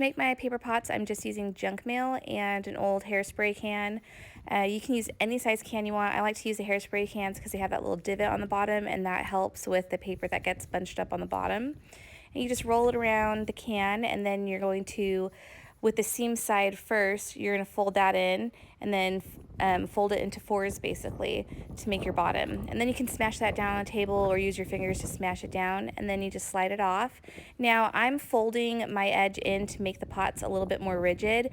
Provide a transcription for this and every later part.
make my paper pots, I'm just using junk mail and an old hairspray can. You can use any size can you want. I like to use the hairspray cans because they have that little divot on the bottom, and that helps with the paper that gets bunched up on the bottom. And you just roll it around the can, and then you're going to, with the seam side first, you're going to fold that in, and then fold it into fours basically to make your bottom. And then you can smash that down on a table or use your fingers to smash it down, and then you just slide it off. Now I'm folding my edge in to make the pots a little bit more rigid,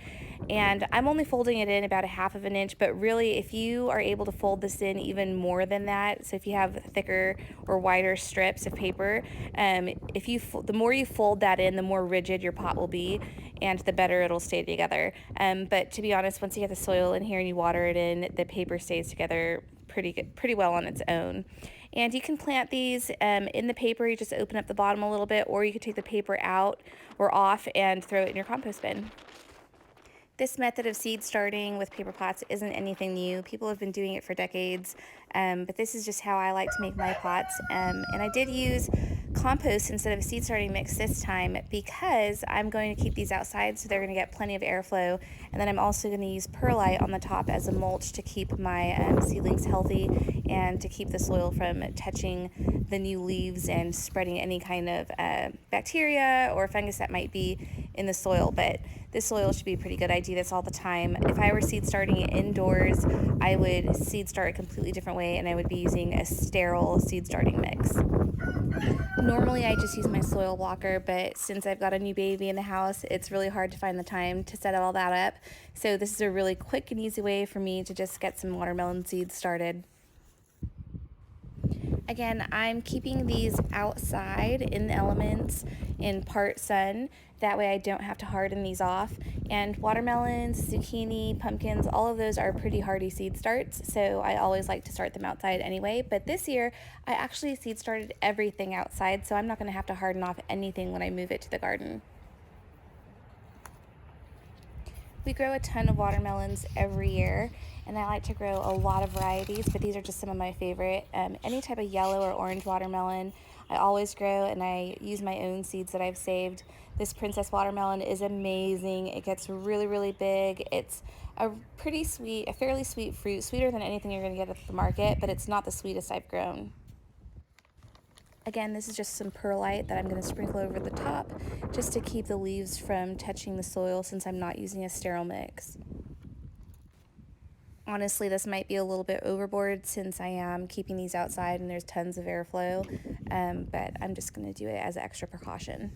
and I'm only folding it in about 1/2 of an inch, but really if you are able to fold this in even more than that, so if you have thicker or wider strips of paper, the more you fold that in, the more rigid your pot will be, and the better it'll stay together. But to be honest, once you get the soil in here and you water it in, the paper stays together pretty well on its own. And you can plant these in the paper. You just open up the bottom a little bit, or you could take the paper out or off and throw it in your compost bin. This method of seed starting with paper pots isn't anything new. People have been doing it for decades, but this is just how I like to make my pots. And I did use compost instead of a seed starting mix this time because I'm going to keep these outside, so they're going to get plenty of airflow. And then I'm also going to use perlite on the top as a mulch to keep my seedlings healthy and to keep the soil from touching the new leaves and spreading any kind of bacteria or fungus that might be in the soil. But this soil should be pretty good. I do this all the time. If I were seed starting it indoors, I would seed start a completely different way, and I would be using a sterile seed starting mix. Normally I just use my soil blocker, but since I've got a new baby in the house, it's really hard to find the time to set all that up. So this is a really quick and easy way for me to just get some watermelon seeds started. Again, I'm keeping these outside in the elements in part sun. That way I don't have to harden these off. And watermelons, zucchini, pumpkins, all of those are pretty hardy seed starts, so I always like to start them outside anyway. But this year, I actually seed started everything outside, so I'm not going to have to harden off anything when I move it to the garden. We grow a ton of watermelons every year, and I like to grow a lot of varieties, but these are just some of my favorite. Any type of yellow or orange watermelon I always grow, and I use my own seeds that I've saved. This princess watermelon is amazing. It gets really, really big. It's a fairly sweet fruit, sweeter than anything you're going to get at the market, but it's not the sweetest I've grown. Again, this is just some perlite that I'm going to sprinkle over the top just to keep the leaves from touching the soil since I'm not using a sterile mix. Honestly, this might be a little bit overboard since I am keeping these outside and there's tons of airflow, but I'm just going to do it as an extra precaution.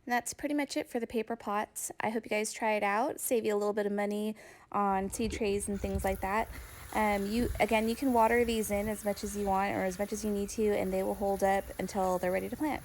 And that's pretty much it for the paper pots. I hope you guys try it out, save you a little bit of money on seed trays and things like that. You can water these in as much as you want or as much as you need to, and they will hold up until they're ready to plant.